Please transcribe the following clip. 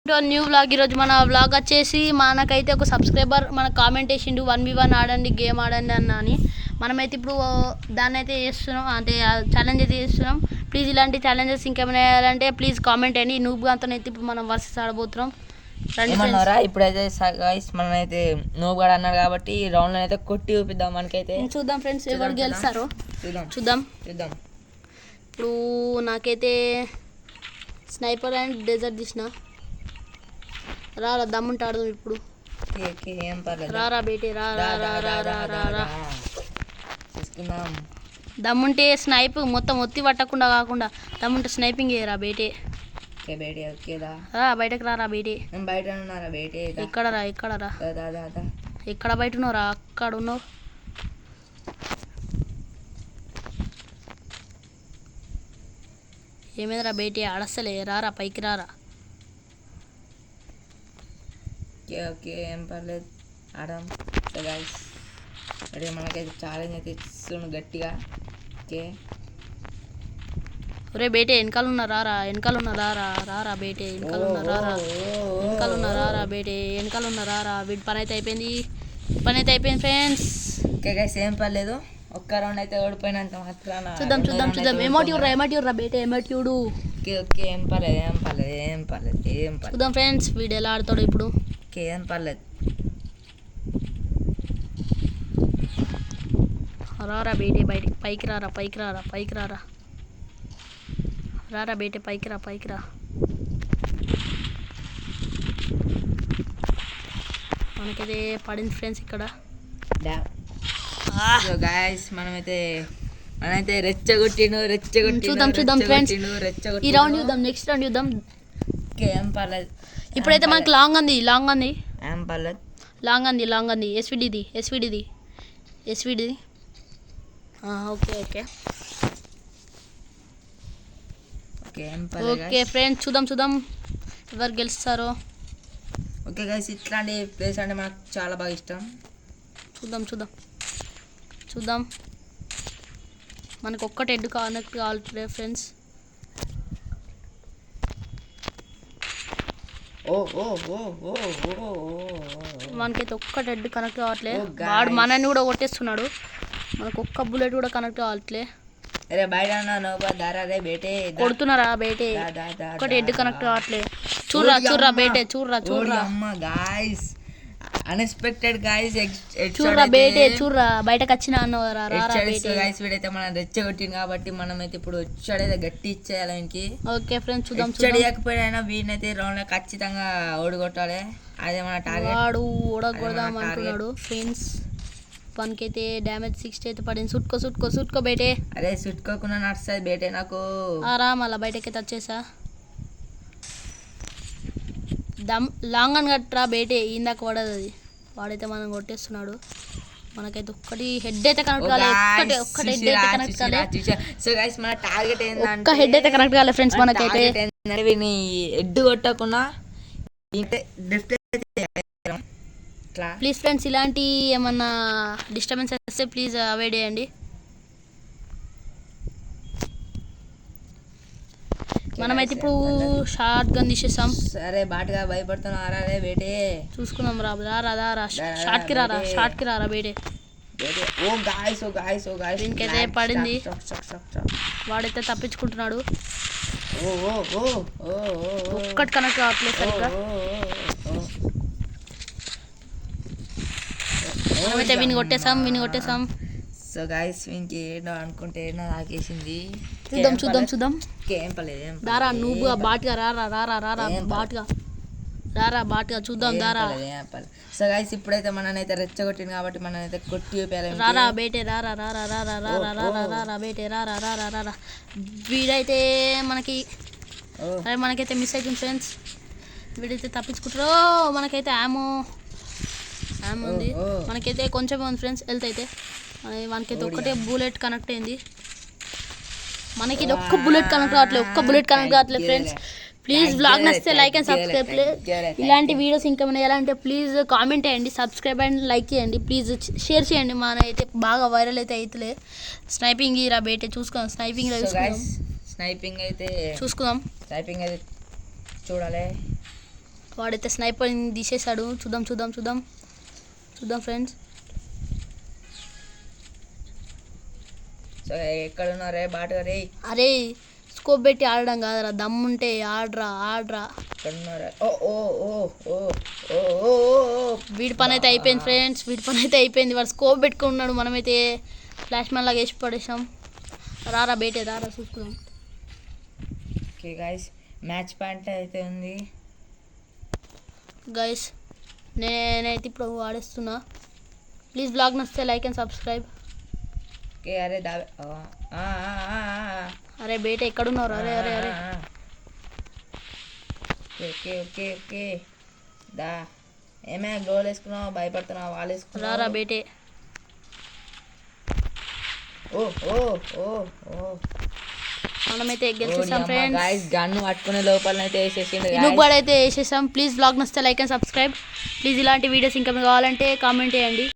New vlog. ఈరోజు మన vlog వచ్చేసి మనకైతే ఒక సబ్స్క్రైబర్ మనకు కామెంట్ వేసిండు 1v1 ఆడండి గేమ్ ఆడండి అని. మనమైతే ఇప్పుడు దాన్ని అయితే చేస్తున్నాం, అంటే ఛాలెంజ్ అయితే చేస్తున్నాం. ప్లీజ్ ఇలాంటి ఛాలెంజెస్ ఇంకేమైనా వేయాలంటే ప్లీజ్ కామెంట్ అండి. నూబ్గా అంతనైతే ఇప్పుడు మనం వర్సెస్ ఆడబోతున్నాం. ఏమన్నారా ఇప్పుడైతే మనమైతే నూబ్గా అన్నాడు కాబట్టి రౌండ్లో అయితే కొట్టి చూపిద్దాం. మనకైతే చూద్దాం ఫ్రెండ్స్ ఎవరు గెలుస్తారో చూద్దాం. ఇప్పుడు నాకైతే స్నైపర్ అండ్ డెజర్ట్ తీసిన. రారా దమ్ముంటాడు ఇప్పుడు. రారా బేటే రా దమ్ముంటే స్నైప్ మొత్తం ఒత్తి పట్టకుండా కాకుండా దమ్ముంటే స్నైపింగ్ చేయరా బేటే. బయటకు రారా బేటే. ఇక్కడ రా ఎక్కడ బయట ఉన్నావు రా, అక్కడ ఉన్నావు. ఏమైందిరా బేటే ఆడస్తలే, రారా పైకి రారా. ఓకే ఏం పర్లేదు ఆడాం. సో గైస్ అదే మనకైతే ఛాలెంజ్ అయితే ఇస్తున్నాను గట్టిగా. ఓకే ఒరే బేటే వెనకాల ఉన్న రారా, వెనకాల ఉన్న రారా బేటే, వెనకాల ఉన్న రారా బేటే, వెనకాల ఉన్న రారా. వీడి పని అయితే అయిపోయింది ఫ్రెండ్స్. ఓకే గైస్ ఏం పర్లేదు, ఒక్క రౌండ్ అయితే ఓడిపోయినంత మాత్రాన చూద్దాం. ఎమోట్యూడ్ రా బేటే, ఎమోట్యూడ్. ఓకే ఏం పర్లేదు. చూద్దాం ఫ్రెండ్స్ వీడు ఎలా ఆడతాడు ఇప్పుడు. ఏం పర్లేదు. రారా బేటే బయటికి, పైకి రారా రారా బేటే పైకి రా. మనకైతే పడింది ఫ్రెండ్స్ ఇక్కడ. మనమైతే రెచ్చగొట్టిను. చూద్దాం ఫ్రెండ్స్ ఈ రౌండ్ చూద్దాం, నెక్స్ట్ రౌండ్ చూద్దాం. ఏం పర్లేదు. ఇప్పుడైతే మనకి లాంగ్ అంది ఏం పర్లేదు. లాంగ్ అంది ఎస్విడిది. ఓకే ఫ్రెండ్స్ చూద్దాం ఎవరు గెలుస్తారో. ఓకే గైస్ ఇట్లాంటి ప్లేస్ అంటే మనకు చాలా బాగా ఇష్టం. చూద్దాం మనకు ఒక్కటి హెడ్ కనెక్ట్ కావాలి ఫ్రెండ్స్. మనకైతే ఒక్కటి హెడ్ కనెక్ట్ కావట్లే. వాడు మనని కూడా కొట్టేస్తున్నాడు. మనకు ఒక్క బుల్లెట్ కూడా కనెక్ట్ కావట్లే. కొడుతున్నారా బేటే, ఒక్కటి హెడ్ కనెక్ట్ కావట్లే. చూర్రా బేటే చూర్రా అన్ఎక్స్పెక్టెడ్ గైస్. చూర్రా బయటకు వచ్చిన అన్నవారా. గైస్ వీడైతే మనం రెచ్చగొట్టింది కాబట్టి మనం అయితే ఇప్పుడు వచ్చాడైతే గట్టి ఇచ్చేయాలి ఆయనకి. ఓకే ఫ్రెండ్స్ చూద్దాం. చెడియకపోయినా వీడినైతే రౌండ్ లో ఖచ్చితంగా ఓడగొట్టాలి. అదే మన టార్గెట్. వాడు ఓడగొడదాం అనుకున్నాడు ఫ్రెండ్స్. మనకైతే డ్యామేజ్ 60 అయితే పడింది. సుట్కో బేటే. అరే సుట్టుకోకుండా నడుస్తుంది బేటే నాకు. రా మళ్ళీ బయటకైతే వచ్చేసా. లాంగ్ అని కట్టరా బేటే, ఇందాక పడదు అది. వాడైతే మనం కొట్టేస్తున్నాడు. మనకైతే ఒక్కటి హెడ్ అయితే కనెక్ట్ కాలేదు. ఒక్క హెడ్ అయితే కనెక్ట్ కాలేదు ఫ్రెండ్స్. మనకైతే హెడ్ కొట్టకుండా ప్లీజ్ ఫ్రెండ్స్ ఇలాంటి ఏమన్నా డిస్టర్బెన్స్ వస్తే ప్లీజ్ అవాయిడ్ చేయండి. మనమైతే ఇప్పుడు షార్ట్ గన్ తీసేసాం. సరే బాటుగా భయపడుతున్నా బేటే. చూసుకుందాం రారా షార్ట్ కి రారా బేటే. దీనికైతే పడింది. వాడైతే తప్పించుకుంటున్నాడు. ఒక్కటి కనెక్ట్ కావట్లేదు సరిగ్గా. మనమైతే విని కొట్టేసాం. సో గైస్ వీనికి ఏంటో అనుకుంటే ఏంటో నాకేసింది. చూద్దాం. దారా నువ్వు బాట్గా బాట్గా చూద్దాం దారా. సో గైస్ ఇప్పుడైతే మననైతే రెచ్చగొట్టింది కాబట్టి మననైతే కొట్టి చూపించాలి. రారా బేటే రారా బేటే రారా. వీడైతే మనకైతే మిస్ అవుతుంది ఫ్రెండ్స్. వీడైతే తప్పించుకుంటారో. మనకైతే ఆమో ఉంది. మనకైతే కొంచెం ఉంది ఫ్రెండ్స్ హెల్త్ అయితే. మనకైతే ఒక్కటే బుల్లెట్ కనెక్ట్ అయింది. మనకి ఇది ఒక్క బుల్లెట్ కనెక్ట్ కావట్లేదు ఫ్రెండ్స్. ప్లీజ్ వ్లాగ్ నచ్చితే లైక్ అండ్ సబ్స్క్రైబ్. ఇలాంటి వీడియోస్ ఇంకా ఏమైనా ఎలా అంటే ప్లీజ్ కామెంట్ చేయండి, సబ్స్క్రైబ్ అండ్ లైక్ చేయండి. ప్లీజ్ షేర్ చేయండి. మన అయితే బాగా వైరల్ అయితే అవుతలే. స్నైపింగ్ రా బేటే చూసుకుందాం. స్నైపింగ్ అయితే చూసుకుందాం. స్నైపింగ్ అయితే చూడాలి. వాడైతే స్నైపర్ తీసేశాడు. చూద్దాం ఫ్రెండ్స్. సో ఎక్కడ ఉన్నారే బాటగారే? అరే స్కోప్ పెట్టి ఆడడం కాదరా, దమ్ముంటే ఆడరా. ఎక్కడ ఉన్నారా? ఓ ఓ ఓ ఓ ఓ ఓ వీడి పని అయితే అయిపోయింది ఫ్రెండ్స్, వాడు స్కోప్ పెట్టుకున్నాడు. మనమైతే ఫ్లాష్ మ్యాన్ లాగా వేసి పడేసాం. రారా బేటే రారా చూసుకున్నాం. ఓకే గైస్, మ్యాచ్ పాయింట్ అయితే ఉంది గైస్. నేనైతే ఇప్పుడు ఆడేస్తున్నా. ప్లీజ్ బ్లాగ్ నచ్చితే లైక్ అండ్ సబ్స్క్రైబ్. ఓకే అరే దావే అరే బేట ఎక్కడున్నారు? అరే ఓకే ఓకే ఓకే దా. ఏమే గోల్ వేసుకున్నావు, భయపడుతున్నావు? వాళ్ళు వేసుకున్నావు. రారా బేటే. ఓ ఓ ఓ ఓ మనమైతే గెలిచేసాం ఫ్రెండ్స్. గైస్ గన్ను పట్టుకునే లోపలనైతే వేసేసిండు. ఇనుగుబడి అయితే వేసేసాం. ప్లీజ్ బ్లాగ్ నచ్చితే లైక్ అండ్ సబ్స్క్రైబ్. ప్లీజ్ ఇలాంటి వీడియోస్ ఇంకా మీకు కావాలంటే కామెంట్ చేయండి.